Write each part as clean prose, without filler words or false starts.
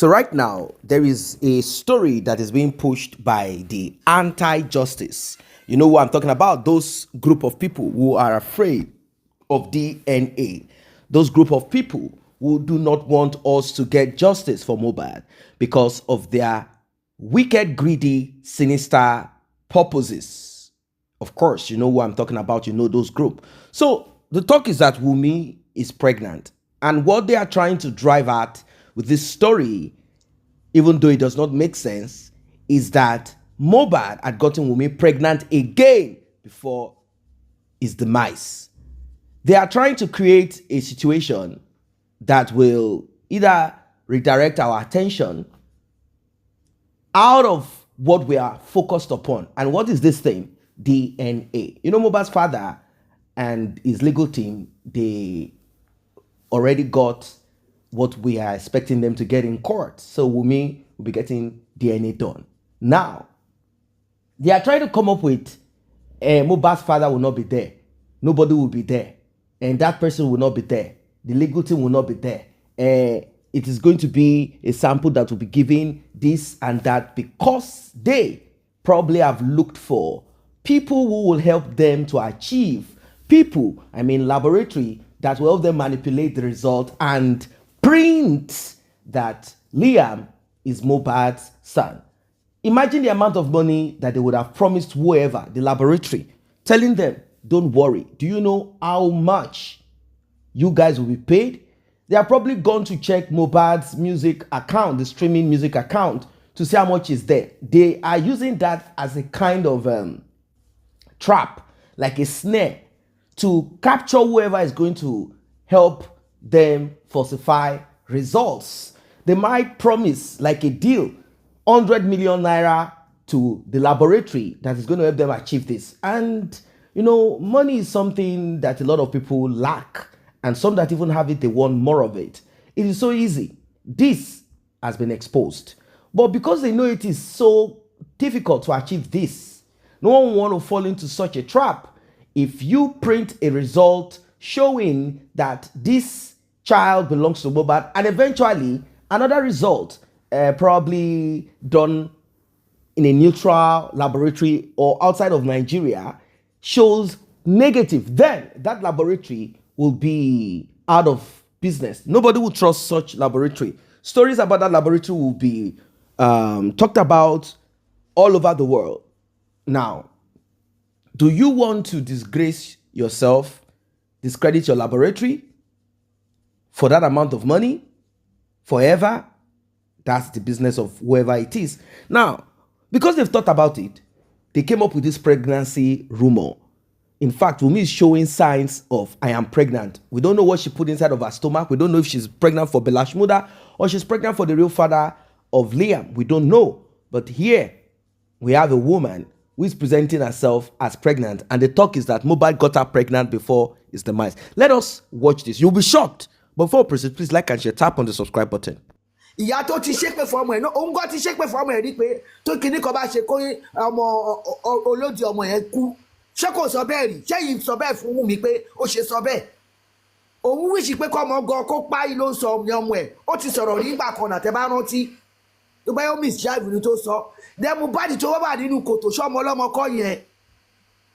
So right now, there is a story that is being pushed by the anti-justice. You know what I'm talking about? Those group of people who are afraid of DNA. Those group of people who do not want us to get justice for Mohbad because of their wicked, greedy, sinister purposes. Of course, you know who I'm talking about. You know those group. So the talk is that Wunmi is pregnant. And what they are trying to drive at with this story, even though it does not make sense, is that Mohbad had gotten Wunmi pregnant again before his demise. They are trying to create a situation that will either redirect our attention out of what we are focused upon. And what is this thing? DNA. You know, Mohbad's father and his legal team, they already got what we are expecting them to get in court. So Wunmi will be getting DNA done. Now, they are trying to come up with Mohbad's father will not be there. Nobody will be there. And that person will not be there. The legal team will not be there. It is going to be a sample that will be given this and that because they probably have looked for people who will help them to achieve laboratory that will help them manipulate the result and print that Liam is Mohbad's son. Imagine the amount of money that they would have promised whoever, the laboratory, telling them, don't worry. Do you know how much you guys will be paid? They are probably going to check Mohbad's music account, the streaming music account, to see how much is there. They are using that as a kind of trap, like a snare, to capture whoever is going to help them falsify results. They might promise, like a deal, 100 million naira to the laboratory that is going to help them achieve this. And, you know, money is something that a lot of people lack. And some that even have it, they want more of it. It is so easy. This has been exposed. But because they know it is so difficult to achieve this, no one want to fall into such a trap. If you print a result showing that this child belongs to Mohbad, and eventually another result, probably done in a neutral laboratory or outside of Nigeria, shows negative, then that laboratory will be out of business. Nobody will trust such laboratory. Stories about that laboratory will be talked about all over the world. Now, do you want to disgrace yourself, discredit your laboratory for that amount of money forever? That's the business of whoever it is. Now, because they've thought about it, they came up with this pregnancy rumor. In fact, Wunmi is showing signs of, I am pregnant. We don't know what she put inside of her stomach. We don't know if she's pregnant for Belashmuda or she's pregnant for the real father of Liam. We don't know. But here, we have a woman who is presenting herself as pregnant. And the talk is that Mohbad got her pregnant before his demise. Let us watch this. You'll be shocked. But before we proceed, please like and share. Tap on the subscribe button. ìyá tó ti ṣépè fún ọmọ ẹ̀ náà òun kò ti ṣépè fún ọmọ ẹ̀ rí pé tó kinní kan bá ṣe kó ọmọ olódì ọmọ yẹn kú ṣé kò sọ bẹ́ẹ̀ rí ṣé yìí sọ bẹ́ẹ̀ fún Wunmi pé ó ṣe sọ bẹ́ẹ̀ òun wíṣì pé kọ́ ọmọ gan kó páyì ló ń sọ ọmọ ẹ̀ ó ti sọ̀rọ̀ nígbà kan náà tẹ́ bá rántí tó bá yọ miss jive ni tó sọ dẹ́mu báàdì tó wà nínú kòtò ṣọ́mọ ọlọ́mọ kọ́ yẹn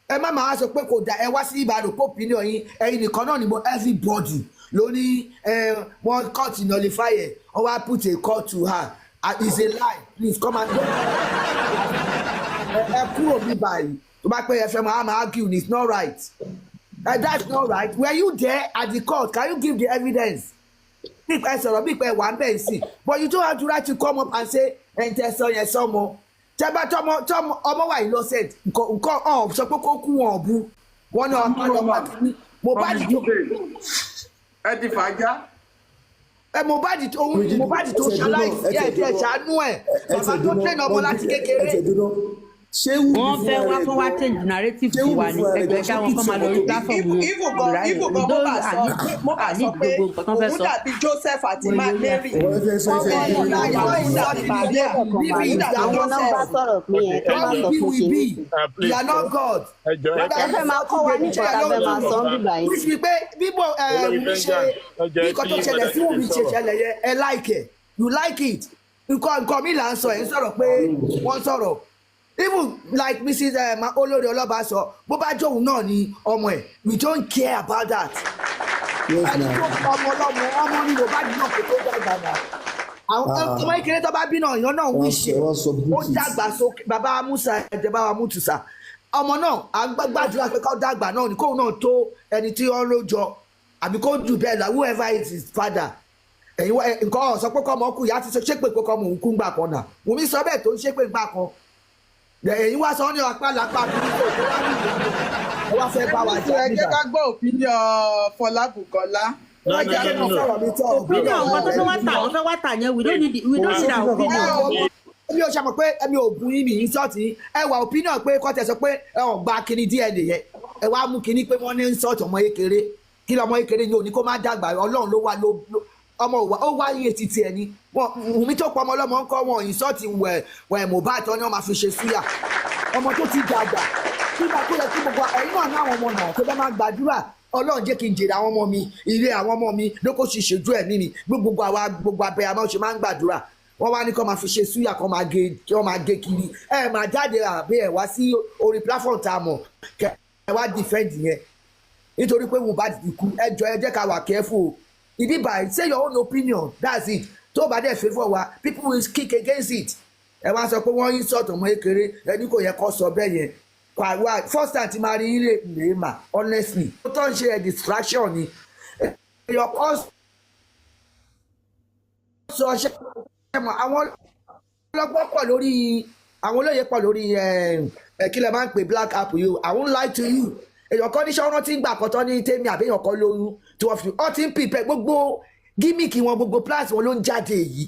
ẹ má máa sọ pé kò dá ẹ wá sí Ìbàdàn pé opinion yín ẹ̀yin nìkan náà ni mo everybody lóní one court nullify ẹ or wá put a call to her it's a lie please come and ẹ kúrò bí báyìí tó bá pẹ́ ẹ fẹ́ máa argue it's not right that's not right were you there at the court can you give the evidence nípa ẹ sọ̀rọ̀ bí pé wà ń bẹ̀ sí but you don't have to right to come up and say ẹ̀ ń tẹ́ sọ yẹn sọ́mọ tẹ́bá tọ́mọ ọmọ wà innocent nǹkan sọ pé kó kú wọn ọ̀bù wọn náà ọmọ kìíní Mohbad tó ẹ ti fàájà. Mohbad tó ṣaláìsí ẹ̀ ṣàánú ẹ̀ bàbá tó tẹ̀lé ọmọ láti kékeré. wọ́n fẹ́ wá fún wa change narrative fún wa ní ẹgbẹ́ ká wọn kọ́ máa lọ rí platform wọn Ibo gan Mohbad sọ pé òun dàbí Joseph àti Mary you are not God. ẹ fẹ́ máa kọ́ wa ní ìjọba fẹ́ máa sọ ń bíbá yìí. wíṣí pé bíbọ̀ Wunmi ṣe nǹkan tó ṣẹlẹ̀ sí Wunmi ṣe ṣẹlẹ̀ yẹ ẹ láìkẹ̀ you like it nǹkan mi là ń sọ ẹ̀ ń sọ̀rọ̀ pé wọ́n sọ̀rọ̀ even like Mrs. Olórí Ọlọ́ba sọ bó bá jóun náà ni ọmọ ẹ̀ we don't care about that ẹni tó ọmọ ọlọ́mọ ọmọ ní Yorùbá ní náà kò tó dàgbà náà àwọn ọmọ ìkéré tó bá bí náà èèyàn náà ń ṣe ó dàgbà sókè bàbá Musa ẹ̀jẹ̀ bá wa Mutusa ọmọ náà à ń gbàdúrà pé kó dàgbà náà ni kóun náà tó ẹni tí ó ń lójọ àbí kó jù bẹ́ẹ̀ la whoever is his father ẹ̀yin nǹkan ọ̀sọ́ pé kọ́ ọmọ kù ìyá ti sọ ṣépè pé kọ́ ọmọ òun kú gbà kan náà Wunmi sọ bẹ́ẹ̀ tó ń ṣépè gbà kan ẹ̀yin wá sọ ní apá lápá àbúrò tó wá ní ìlú ẹ wá fẹ́ bá wa jẹ́ ẹ jẹ́ ká gbọ́ opinion Fọlábùkọ́lá. opinion nǹkan tó fẹ́ wá tà wọ́n fẹ́ wá tà yẹn we don't need our opinion. èmi ò ṣàmọ̀ pé èmi ò bu yín mi yín sọ́ọ̀tì ẹ wà opinion pé kọ́ tẹ̀ sọ pé ẹ ò gba kinní DNA yẹn ẹ wá mú kinní pé wọ́n ní sọ́ọ̀tì ọmọ kékeré kí lọ́mọ kékeré yìí ò ní kó má dàgbà Ọlọ́run ló wà ọmọ òwà ó wá iye títí ẹni Wunmi tó pọ̀ ọmọ ọlọ́mọ ń kọ́ wọn ìsọ́ọ̀tì wẹ̀ Mohbad tó ní wọ́n máa fi ṣe súyà ọmọ tó ti dàgbà nígbà tó yẹ kí gbogbo ẹ̀yin náà ní àwọn ọmọ náà tó bá máa gbàdúrà Ọlọ́run jẹ́ kí n jèrè àwọn ọmọ mi ilé àwọn ọmọ mi lóko sì ṣèjú ẹ̀mí mi gbogbo abẹ́ àmọ́ ṣe máa ń gbàdúrà wọ́n wá ní kó máa fi ṣe súyà kó máa gé kiri ẹ máa jáde àbí ẹ wá sí orí platform tá a mọ̀ kẹ ẹ wá defend yẹn nítorí pé Mohbad ti kú ẹ jọ ẹ jẹ́ ká wà careful ìdí báyìí say your own opinion that's it tó bá dẹ̀ favour wa people will kick against it ẹ wá sọ pé wọ́n yín sọ̀tọ̀ ọmọ kékeré ẹni kò yẹ kó sọ bẹ́ẹ̀ yẹn wà first time ti máa rí ilé lè mà honestly ó tó ń ṣe ẹ̀ distraction ni your cause sọ ṣe mọ àwọn ọlọ́gbọ́n pọ̀ lórí àwọn olóye pọ̀ lórí kí lè máa ń pè black app yìí I won't lie to you èèyàn kan níṣẹ́ ọ̀rọ̀ tí ń gbà kọ́tọ́ ní tèmi àbẹ́yàn kan lóyún tí wọ́n fi ọ́ ti ń pìpẹ́ gbogbo gímìkì wọn gbogbo plans wọn ló ń jáde yìí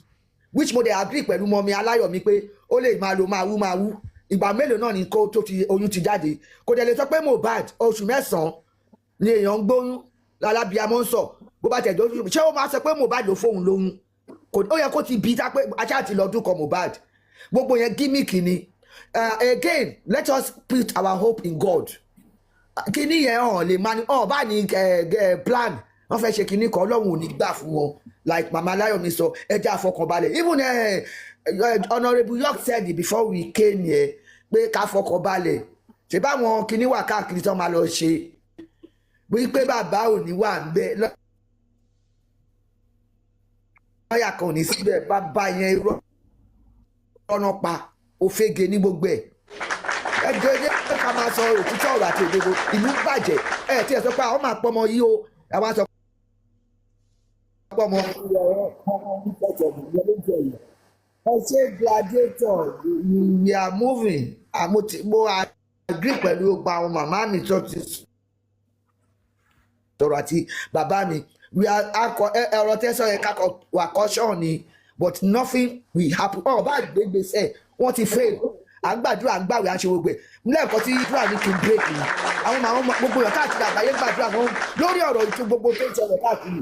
which mo dey agree pẹ̀lú mọ́mi aláyọ̀mí pé ó lè máa lo máa wú ìgbà mélòó náà ni kó tó ti oyún ti jáde kò dẹ̀ lè sọ pé Mohbad oṣù mẹ́sàn-án ni èèyàn ń gbóyún lálábíàmọ́ ń sọ bó bá tẹ̀jọ́ oṣù ṣé ó máa sọ pé Mohbad ló fóun lóyún ó yẹ kó ti bí tá pé ajá ti lọ́dún kan Mohbad gbogbo yẹn gímìkì ni again let us put our hope in God kíní yẹn hàn lè máa ní bá ní plan wọ́n fẹ́ ṣe kíní kan Ọlọ́run ò ní gbà fún wọn like mama Láyọ̀mí sọ ẹja àfọkànbalẹ̀ even Honourable York said it before we came here pé ká fọkànbalẹ̀ ṣe báwọn kíní wà káàkiri tán máa lọ ṣe bí pé bàbá ò ní wà ń bẹ lọ́yà kan ò ní síbẹ̀ bàbá yẹn irọ́ ọ̀nà pa òfegè ní gbogbo ẹ̀ ẹjọ́ ẹjẹ́ ká máa sọ òtítọ́ ọ̀rọ̀ àti òdodo ìlú bàjẹ́ tí ẹ sọ pé àwọn máa pọmọ yìí o àwọn sọ pọmọ ẹ ṣe gladiator we are moving mo agree pẹ̀lú ọgbà àwọn màmá mi tó ti sọ̀rọ̀ àti bàbá mi ọ̀rọ̀ tẹ́sán yẹn kakọ̀ wà caution ni but nothing will happen bá gbégbèsè wọ́n ti fail à ń gbàdúrà à ń gbàwé àṣẹ gbogbo ẹ̀ lẹ́ẹ̀kan tí ìdúrà ní kí n break ni àwọn gbogbo yàn káàkiri àgbáyé gbàdúrà wọn lórí ọ̀rọ̀ ìtú gbogbo tó ń ṣẹlẹ̀ káàkiri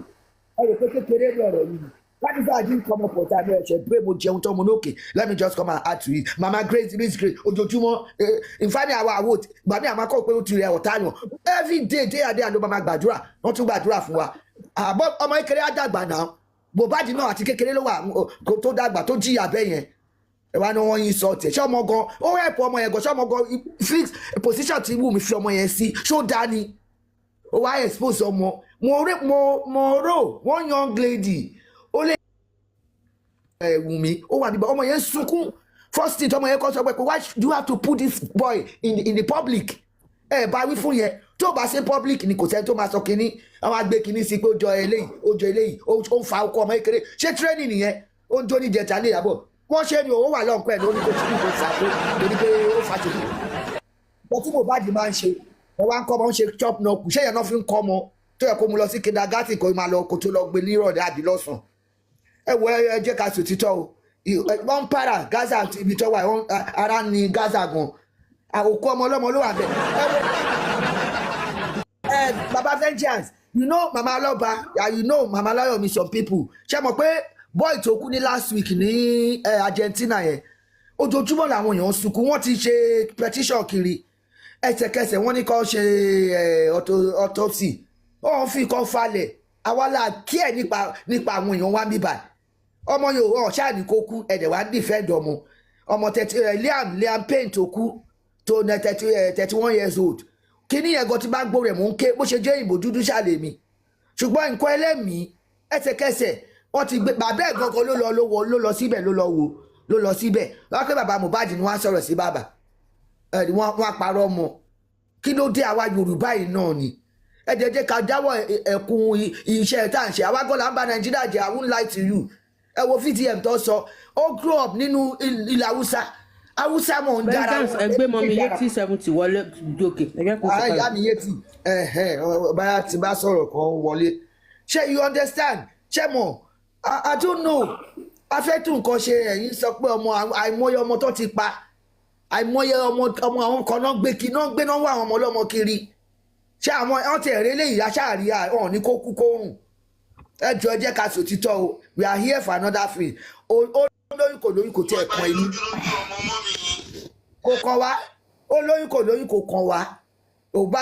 ẹ̀rọ pé kékeré ní ọ̀rọ̀ yìí that is why I didn't come up with that ẹ̀ṣẹ̀ pé mo jẹun tó mo lókè let me just come and add to it Mama Grace Miss Grace ojoojúmọ́ ìfáàní àwọn àwòt gbàmí àwọn akọ́ pé ó ti rẹ̀ ọ̀tá yàn every day and day ló máa gbàdúrà wọ́n tún gbàdúrà fún wa àbọ̀ ọmọ kékeré á dàgbà náà Mohbad náà àti kékeré ló wà tó dàgbà tó jìyà bẹ́ẹ̀ yẹn ẹ wá ní wọn yín sọ tẹ ṣé ọmọ gan ó ẹ̀pọ̀ ọmọ yẹn gan ṣé ọmọ gan fix position tí Wunmi fi ọmọ yẹn sí ṣó dání ó wá expose ọmọ mo rò one young lady ó lè Wunmi ó wà níbẹ̀ ọmọ yẹn sunkún first thing ọmọ yẹn kọ́ sọ pé why do you have to put this boy in the public bá wí fún yẹn tó bá ṣe public ni kò sẹ́ni tó máa sọ kínní àwọn àgbẹ̀ kínní sí pé ó jọ eléyìí ó ń fa ọkọ ọmọ kékeré ṣé training nìyẹn ó ń jó ní jẹta lè yàbọ̀ wọ́n ṣe ni owó wà lọ́nkọ́ ẹ̀ lórí tó ti ní kò sàpé torí pé ó fa tòbí. wọ́n tí Mohbad máa ń ṣe wọ́n wá ń kọ́ ọmọ ń ṣe chop náà kù ṣé yẹn náà fi ń kọ́ ọmọ tó yẹ kó mu lọ sí kindergarten kó máa lọ kó tó lọ gbé nírọ̀lẹ́ àbí lọ́sàn. ẹ wo ẹ jẹ́ ká sòtítọ́ o wọ́n ń para Gaza àti ibi tó wà ara ní Gaza gan àwòkọ́ ọmọ ọlọ́mọ ló wà bẹ́ẹ̀. Baba Vengeance you know Mama Aloba you know Mama Láyọ̀mí some people ṣé mọ̀ pé boy tó kú ní last week ní Argentina yẹn ojoojúmọ́ làwọn èèyàn sunkún wọ́n ti ṣe petition kiri ẹsẹ̀kẹsẹ̀ wọ́n ní kó ṣe autopsy wọ́n fi kọ́ falẹ̀ àwa la kí ẹ̀ nípa àwọn èèyàn wá bíbà ọmọ Yorùbá ọ̀ṣà ní kó kú ẹ̀dẹ̀ wá defend ọmọ Liam Payne tó kú tó 31 years old kíní yẹn gan ti bá gbó rẹ̀ mò ń ké bó ṣe jẹ́ ìbò dúdú ṣàlẹ̀ mi ṣùgbọ́n nǹkan ẹlẹ́mìí ẹsẹ̀kẹsẹ̀ wọ́n ti gbé bàbá ẹ̀ gangan ló lọ síbẹ̀ ló lọ síbẹ̀ wọ́n pé bàbá Mohbad ni wọ́n á sọ̀rọ̀ sí bàbá wọ́n á parọ́ mọ́ kí ló dé àwa Yorùbá yìí náà ni ẹ jẹ́ ká dáwọ́ ẹ̀kún iṣẹ́ tá à ń ṣe àwa gan la ń bá Nàìjíríà jẹ́ I won't lie to you ẹ wo VTM tó sọ ó grow up nínú ilẹ̀ Haúsá mọ̀ ń dára ẹgbẹ́ mọ́ mi 80-70 wọlé jókè ẹgbẹ́ kò sọ́kà ìyá mi 80 báyà tí bá sọ̀rọ̀ kan wọlé ṣé you understand ṣé mọ̀ I don't know afẹ́tù nǹkan ṣe ẹ̀yin sọ pé àìmọye ọmọ tó ti pa àìmọye ọmọ àwọn kan náà gbé náà wá àwọn ọmọ ọlọ́mọ kiri ṣé àwọn ọ̀tẹ̀ èrè lè yá ṣáàrí ọ̀hún ní kó kú kó rùn ẹ jọ ẹ jẹ́ ká sòtítọ́ o we are here for another free ó lóyún kò tí ẹ̀ kan inú kò kàn wá ó lóyún kò kàn wá ò bá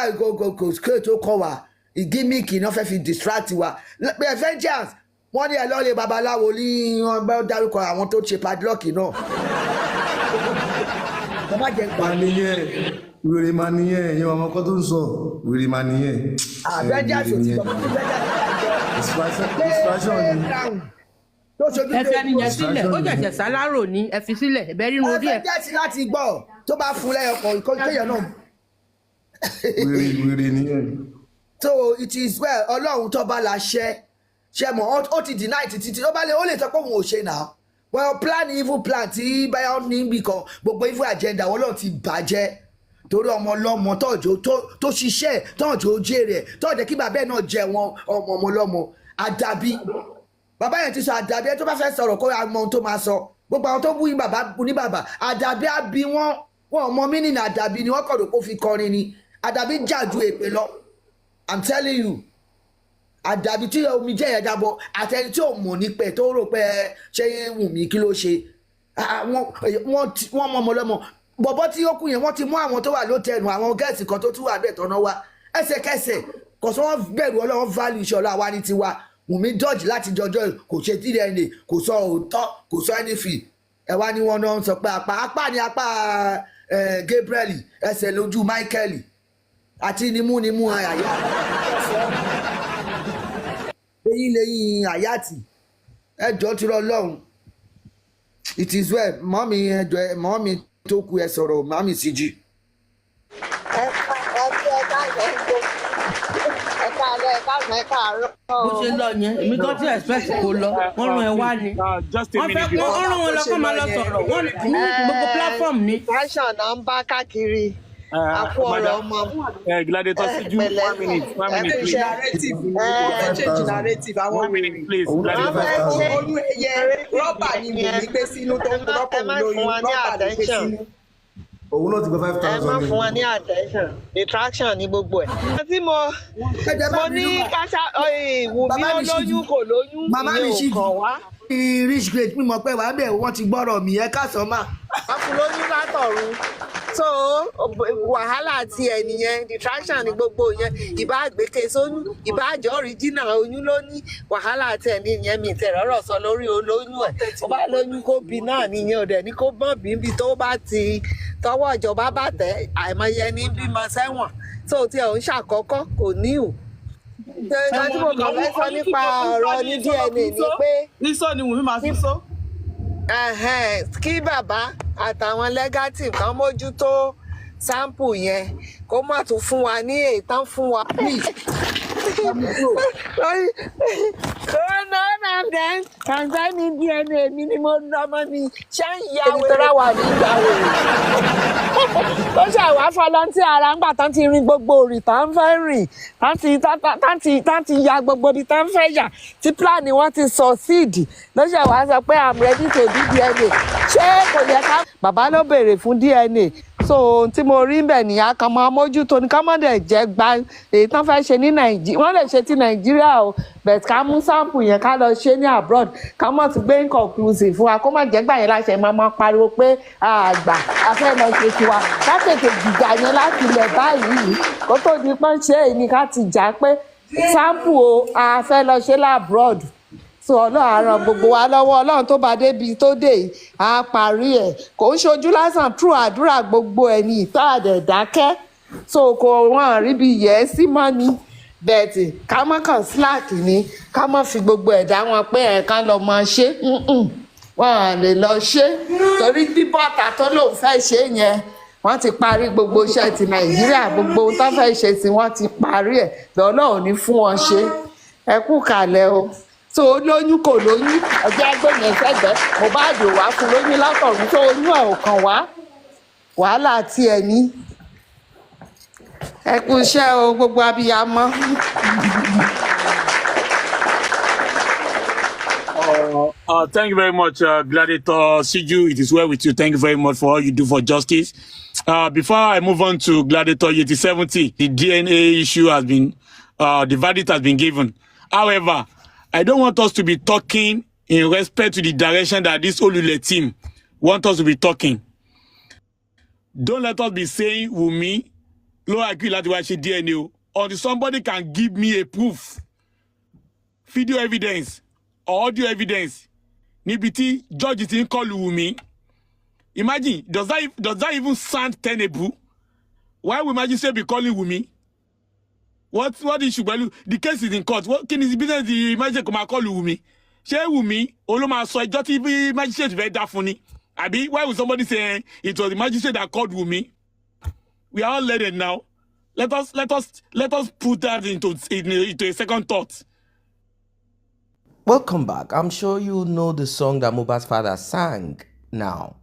kò straight ó kàn wá ìgímìkì náà fẹ́ fi distract wa pé vengeance wọ́n ní ẹ lọ́ọ́ lé babaláwo ní wọ́n bá dárúkọ àwọn tó ṣe padlock náà wọ́n má jẹ́ pa nìyẹn wèrè máa nìyẹn ẹ̀yin ọmọ kan tó ń sọ wèrè máa nìyẹn. vengeance ò ti sọ fún distraction ni. ẹ fi ẹnìyẹn sílẹ̀ ó jẹ̀jẹ̀ sálárò ní ẹ fi sílẹ̀ ẹ̀bẹ̀ rírun orí ẹ̀. ẹ fẹ́ jẹ́sí láti gbọ́ tó bá fún lẹ́yọkọ̀ ìkọ́jọ́yọ̀ náà. wèrè nìyẹn. So it is well ọlọ́run tó bá la ṣe mọ̀ ó ti deny títí ó bá lè ó lè sọ pé òun ò ṣe náà well plan evil plan tí báyọ̀ ní bí kan gbogbo evil agenda wọn lọ́ọ̀ ti bàjẹ́ torí ọmọ ọlọ́mọ tọ́jọ́ tó ṣiṣẹ́ tọ́jọ́ jèrè tọ́jọ́ kí bàbá ẹ̀ náà jẹ wọn ọmọ ọlọ́mọ àdàbí bàbá yẹn ti sọ àdàbí ẹ tó bá fẹ́ sọ̀rọ̀ kó mọ ohun tó máa sọ gbogbo àwọn tó bú yín bàbá ní bàbá àdàbí á bí wọn ọmọ mí nínú àdàbí ni wọ́n kọ̀dọ̀ kó fi kọrin ni àdàbí jà ju èpè lọ I'm telling you àdàbí tí omi jẹ́ yẹn jábọ̀ àtẹni tí ò mọ̀ nípẹ̀ tó rò pé ṣé Wùnmí kí ló ṣe wọ́n mọ ọmọ lọ́mọ bọ̀bọ́ tí ó kù yẹn wọ́n ti mú àwọn tó wà lótẹ̀ẹ̀nù àwọn gẹ̀ẹ́sì kan tó tún wà bẹ́ẹ̀ tọ́nà wa ẹsẹ̀kẹsẹ̀ kò sọ wọ́n bẹ̀rù Ọlọ́run value ìṣọ̀lá wa ní tiwa Wùnmí dọ́jì láti jọjọ́ kò ṣe DNA kò sọ òótọ́ kò sọ anything ẹ wá ní wọn náà sọ pé apá ni apá Gabriel ẹsẹ̀ lójú Michael àti nímú àyà lẹ́yìn àyàtì ẹjọ́ ti rọ lọ́hùn it is well mọ́mí ẹjọ́ mọ́mí tó kú ẹ sọ̀rọ̀ mọ́mí sí jí. bó ṣe lọ yẹn èmi kan tí expect kó lọ wọ́n rán ẹ wá ni wọ́n rán wọn lọ kó máa lọ sọ̀rọ̀ wọ́n ní gbogbo platform ni. fashion náà ń bá káàkiri àpò ọ̀rọ̀ ọmọ. Gladiator Siju 1 minute please. change narrative àwọn wèrè please. olú ẹyẹ rọ́bà ni mo ní gbé sínú tó ń rọ́pò lóyún rọ́bà ló gbé sínú. òun náà ti gba 5,000. ẹ má fún wa ní attention detraction ní gbogbo ẹ̀. tí mo ní káṣá Wùnmí olóyún kò lóyún ìyẹn ò kàn wá. rich great mímọ pé wàá bẹ̀ wọ́n ti gbọ́rọ̀ mi ẹ ká sọ máa. wọ́n fún lóyún látọ̀run so wàhálà ti ẹ̀ nìyẹn detraction ní gbogbo yẹn ìbá àgbékè sóyún ìbá àjọ original oyún ló ní wàhálà ti ẹ̀ nìyẹn mi tẹ̀ rọ́rọ̀ sọ lórí olóyún ẹ̀ ó bá lóyún kó bí náà nìyẹn ò dẹ̀ ní kó bọ́n bí tó bá ti tọwọ́ ìjọba bá tẹ̀ àìmọye ní bímọ sẹ́wọ̀n tó tí ẹ̀ ń ṣàkọ́kọ́ kò ní ò. ṣé tí mo kàn fẹ́ sọ nípa ọ̀rọ̀ ní DNA ni pé sísọ ni Wùnmí máa sísọ. kí bàbá àtàwọn lẹ́gátì kan mójútó sáǹpù yẹn kó má tún fún wa ní ètàn fún wa. kọ́nà náà dẹ́n kàńtánì DNA mi ni mo lọ́mọ mi ṣé ń ya wèrè. èmi tó wà ní ìgbà wèrè. ó ṣàwá fọlọ́ntì ara ńgbà tán ti rin gbogbo òrì tá ń fẹ́ rìn tán ti ya gbogbo ibi tán fẹ́ yà tí plan wọn ti succeed ló ṣàwá sọ pé I'm ready to do DNA. ṣé kò yẹ ká. bàbá ló béèrè fún DNA so ohun tí mo rí bẹ̀ nìyà kan máa mójútó ní ká má dẹ̀ jẹ́ gba èyí tán fẹ́ ṣe ní Nàìjíríà wọ́n lè ṣe ti Nàìjíríà o but ká mú sample yẹn ká lọ ṣe ní abroad ká mọ̀ tún gbé inconclusive fún wa kó má jẹ́ gbà yẹn láṣẹ máa pariwo pé àgbà a fẹ́ lọ ṣe tiwa ká tètè gbìgbà yẹn láti ilẹ̀ báyìí kó tó di pọ́n ṣe èyí ni ká ti jà pé sample o a fẹ́ lọ ṣe labroad so ọlọ́run á ran gbogbo wa lọ́wọ́ ọlọ́run tó bá débi tó dé yìí á parí ẹ̀ kò ń ṣojú lásán true àdúrà gbogbo ẹ̀ ní ìta àdẹ̀dákẹ́ so kò wọ́n ríbi yẹ̀ ẹ́ sí mọ́ ni bẹ́ẹ̀tì ká mọ́ kàn slack ni ká mọ́ fi gbogbo ẹ̀dá wọn pé ẹ̀ka lọ mọ ṣe wọ́n á lè lọ ṣe torí bíbọ́ta tó lòun fẹ́ ṣe yẹn wọ́n ti parí gbogbo iṣẹ́ ti nàìjíríà gbogbo ohun tó fẹ́ ṣe tí wọ́n ti parí ẹ̀ lọ́nà ò ní fún wọn ṣe ẹ kú kalẹ̀ o tó lóyún kò lóyún ọjọ́ agbóyè fẹ́gbẹ́ Mohbad wá fún lóyún látọ̀run tó oyún ẹ̀ ò kàn wá wàhálà tí ẹ ní ẹ kú iṣẹ́ o gbogbo abiyamọ. Thank you very much, Gladiator Siju. It is well with you. Thank you very much for all you do for justice. Before I move on to Gladiator Yeti 70, the DNA issue has been, the verdict has been given. However, I don't want us to be talking in respect to the direction that this Olule team want us to be talking. Don't let us be saying, Wunmi, low IQ láti wá ṣe DNA, until somebody can give me a proof, video evidence, or audio evidence. Nibiti, George is in call Wunmi. Imagine, does that even sound tenable? Why would magistrate be calling Wunmi? What issue? Well, the case is in court. What can his business the magistrate come and call Wunmi? Ṣé Wunmi, Oloma so ẹjọ́ tí magistrate very that funny. Abi, why would somebody say it was the magistrate that called Wunmi? We are all learned now. Let us put that into a second thought. Welcome back. I'm sure you know the song that Mohbad's father sang now.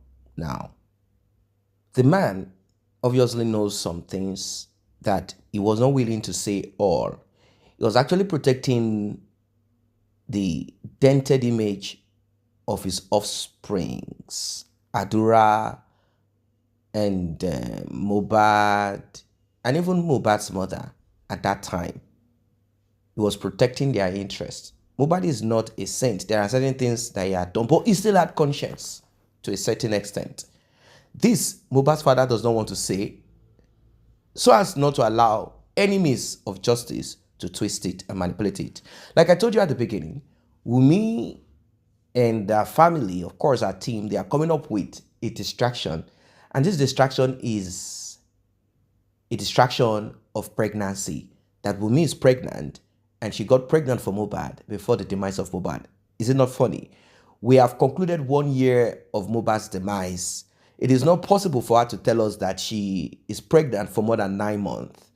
The man obviously knows some things that he was not willing to say all. He was actually protecting the dented image of his offsprings, Adura and Mohbad, and even Mohbad's mother at that time. He was protecting their interests. Mohbad is not a saint. There are certain things that he had done, but he still had conscience to a certain extent. This, Mohbad's father does not want to say, so as not to allow enemies of justice to twist it and manipulate it. Like I told you at the beginning, Wunmi and their family, of course our team, they are coming up with a distraction. And this distraction is a distraction of pregnancy. That Wunmi is pregnant and she got pregnant for Mohbad before the demise of Mohbad. Is it not funny? We have concluded 1 year of Mohbad's demise. It is not possible for her to tell us that she is pregnant for more than 9 months.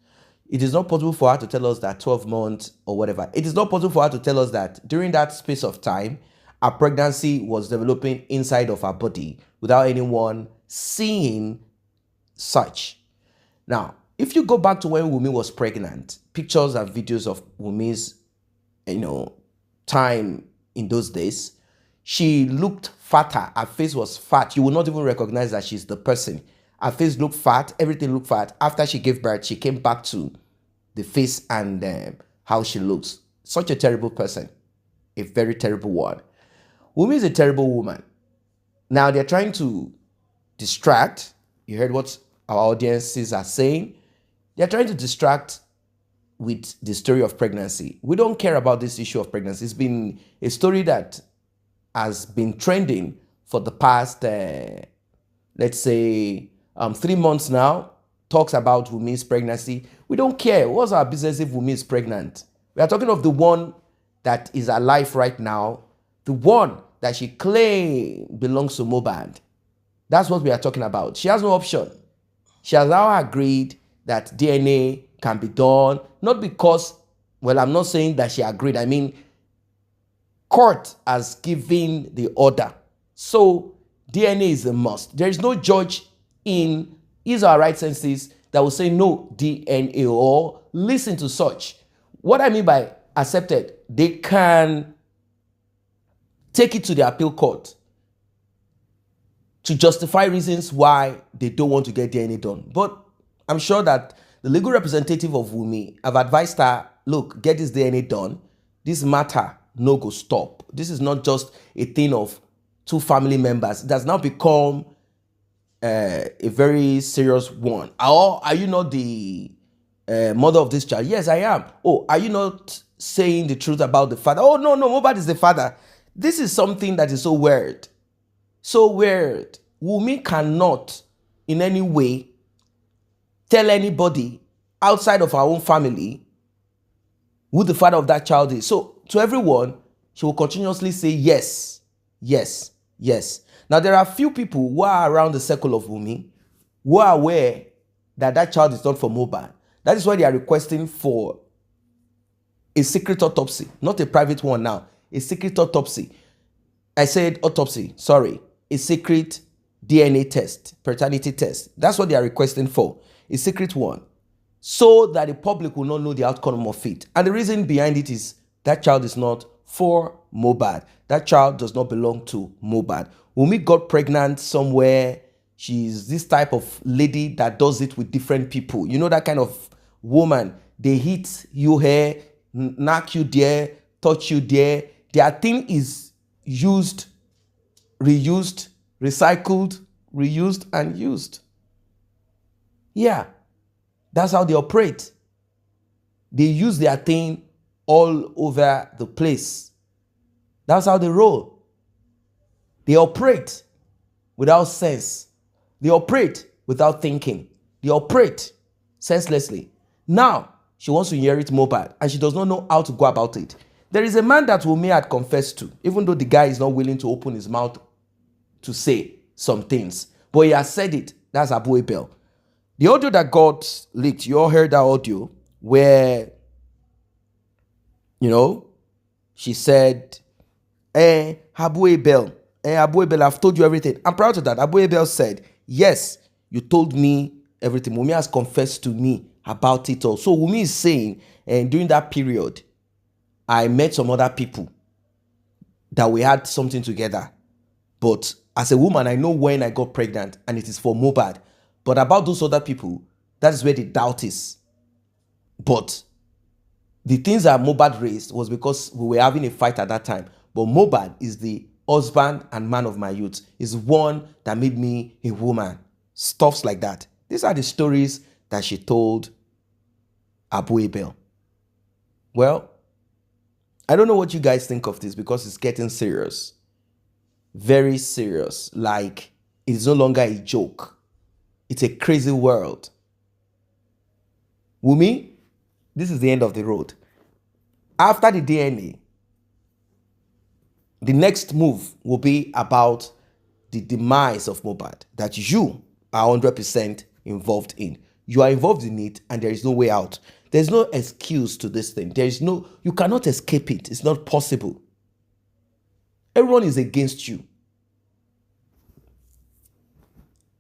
It is not possible for her to tell us that 12 months or whatever. It is not possible for her to tell us that during that space of time, her pregnancy was developing inside of her body without anyone seeing such. Now, if you go back to when Wunmi was pregnant, pictures and videos of Wunmi's, time in those days, she looked fatter. Her face was fat. You will not even recognize that she's the person. Her face looked fat. Everything looked fat. After she gave birth, she came back to the face and how she looks. Such a terrible person. A very terrible one. Wunmi is a terrible woman. Now they're trying to distract. You heard what our audiences are saying. They're trying to distract with the story of pregnancy. We don't care about this issue of pregnancy. It's been a story that has been trending for the past, let's say, 3 months now. Talks about Wunmi's pregnancy. We don't care. What's our business if Wunmi is pregnant? We are talking of the one that is alive right now. The one that she claims belongs to Mohbad. That's what we are talking about. She has no option. She has now agreed that DNA can be done. Not because, well, I'm not saying that she agreed. I mean, court has given the order. So DNA is a must. There is no judge in his or her right senses that will say no DNA or listen to such. What I mean by accepted, they can take it to the appeal court to justify reasons why they don't want to get DNA done. But I'm sure that the legal representative of Wunmi have advised her, look, get this DNA done. This matter no go stop. This is not just a thing of two family members. It has now become a very serious one. Or are you not the mother of this child? Yes, I am. Oh, are you not saying the truth about the father. Oh, no, Mohbad is the father. This is something that is so weird. So weird. Wunmi cannot in any way tell anybody outside of her own family who the father of that child is. So to everyone, she will continuously say yes, yes, yes. Now there are few people who are around the circle of Wunmi who are aware that that child is not from Mohbad. That is why they are requesting for a secret autopsy, not a private one now, a secret autopsy. I said autopsy, sorry, a secret DNA test, paternity test. That's what they are requesting for, a secret one, so that the public will not know the outcome of it. And the reason behind it is that child is not for Mohbad. That child does not belong to Mohbad. Wunmi got pregnant somewhere. She's this type of lady that does it with different people. You know that kind of woman. They hit you here, knock you there, touch you there. Their thing is used, reused, recycled, reused, and used. Yeah, that's how they operate. They use their thing all over the place. That's how they roll. They operate without sense. They operate without thinking. They operate senselessly. Now, she wants to inherit Mohbad and she does not know how to go about it. There is a man that Wunmi had confessed to, even though the guy is not willing to open his mouth to say some things. But he has said it. That's Abu Abel. The audio that got leaked, you all heard that audio where, she said, Abu Abel, I've told you everything. I'm proud of that. Abu Abel said, yes, you told me everything. Wunmi has confessed to me about it all. So Wunmi is saying, and during that period, I met some other people that we had something together. But as a woman, I know when I got pregnant and it is for Mohbad. But about those other people, that is where the doubt is. But the things that Mohbad raised was because we were having a fight at that time. But Mohbad is the husband and man of my youth. Is one that made me a woman. Stuffs like that. These are the stories that she told Abu Abel. Well, I don't know what you guys think of this because it's getting serious. Very serious. Like, it's no longer a joke. It's a crazy world. Wunmi, this is the end of the road. After the DNA, the next move will be about the demise of Mohbad that you are 100% involved in. You are involved in it and there is no way out. There's no excuse to this thing. You cannot escape it. It's not possible. Everyone is against you.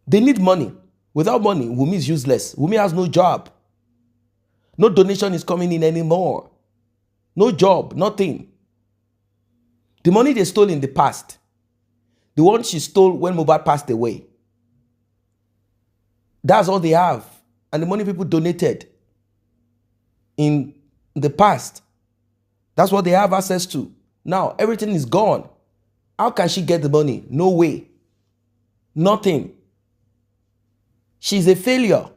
They need money. Without money, Wunmi is useless. Wunmi has no job. No donation is coming in anymore. No job, nothing. The money they stole in the past, the one she stole when Mohbad passed away, that's all they have. And the money people donated in the past, that's what they have access to. Now, everything is gone. How can she get the money? No way. Nothing. She's a failure.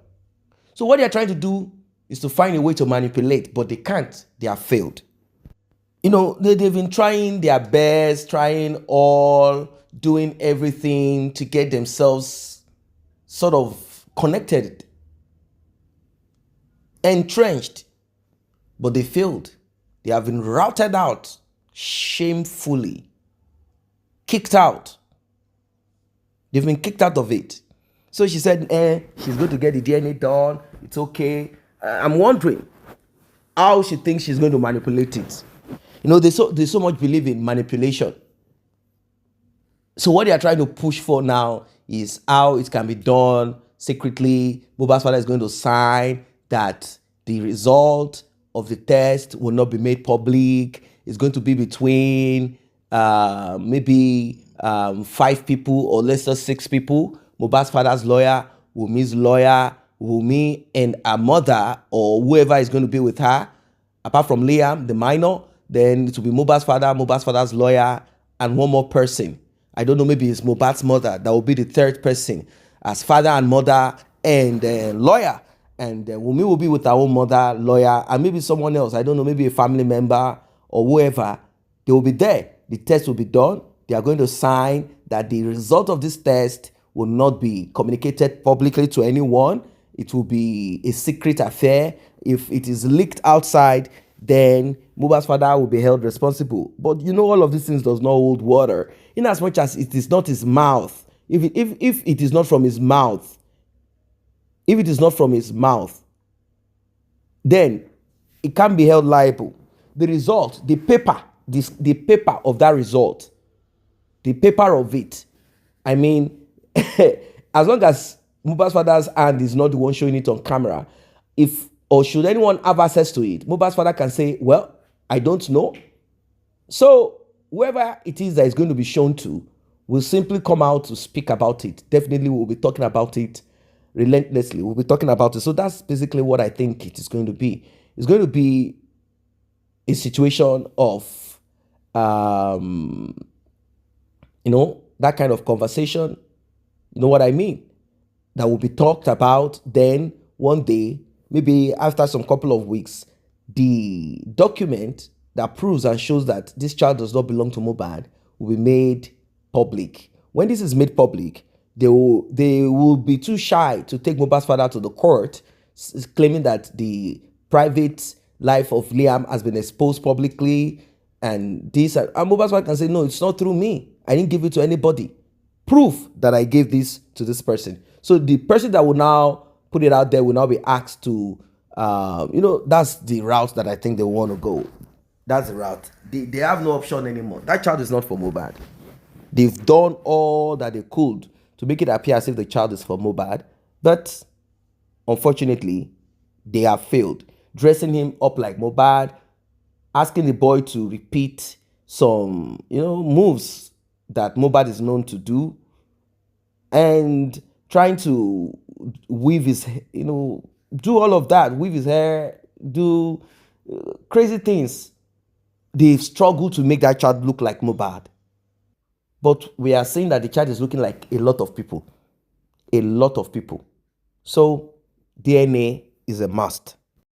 So what they're trying to do is to find a way to manipulate, but they can't. They have failed. They've been trying their best, trying all, doing everything to get themselves sort of connected, entrenched, but they failed. They have been routed out shamefully, kicked out. They've been kicked out of it. So she said, she's going to get the DNA done. It's okay. I'm wondering how she thinks she's going to manipulate it. They so much believe in manipulation. So what they are trying to push for now is how it can be done secretly. Mohbad's father is going to sign that the result of the test will not be made public. It's going to be between maybe 5 people or let's say 6 people. Mohbad's father's lawyer, Wunmi's lawyer, Wunmi and her mother or whoever is going to be with her, apart from Liam, the minor, then it will be Mohbad's father, Mohbad's father's lawyer, and one more person. I don't know, maybe it's Mohbad's mother. That will be the third person as father and mother and lawyer. and Wunmi will be with her own mother, lawyer, and maybe someone else. I don't know, maybe a family member or whoever. They will be there. The test will be done. They are going to sign that the result of this test will not be communicated publicly to anyone. It will be a secret affair. If it is leaked outside, then Mohbad's father will be held responsible. But you know, all of these things does not hold water. In as much as it is not his mouth, if it is not from his mouth, if it is not from his mouth, then it can be held liable. The result, the paper of that result, the paper of it, I mean, as long as Mohbad's father's hand is not the one showing it on camera, or should anyone have access to it, Mohbad's father can say, well, I don't know. So whoever it is that is going to be shown to will simply come out to speak about it. Definitely we'll be talking about it relentlessly. We'll be talking about it. So that's basically what I think it is going to be. It's going to be a situation of, that kind of conversation. You know what I mean? That will be talked about. Then one day, maybe after some couple of weeks, the document that proves and shows that this child does not belong to Mohbad will be made public. When this is made public, they will be too shy to take Mohbad's father to the court, claiming that the private life of Liam has been exposed publicly, and Mohbad's father can say, no, it's not through me. I didn't give it to anybody. Proof that I gave this to this person. So the person that will now put it out there will now be asked to, that's the route that I think they want to go. That's the route. They have no option anymore. That child is not for Mohbad. They've done all that they could to make it appear as if the child is for Mohbad, but unfortunately, they have failed. Dressing him up like Mohbad, asking the boy to repeat some, moves that Mohbad is known to do, and trying to weave his, do all of that, weave his hair, do crazy things. They've struggled to make that child look like Mohbad. But we are saying that the child is looking like a lot of people. A lot of people. So DNA is a must.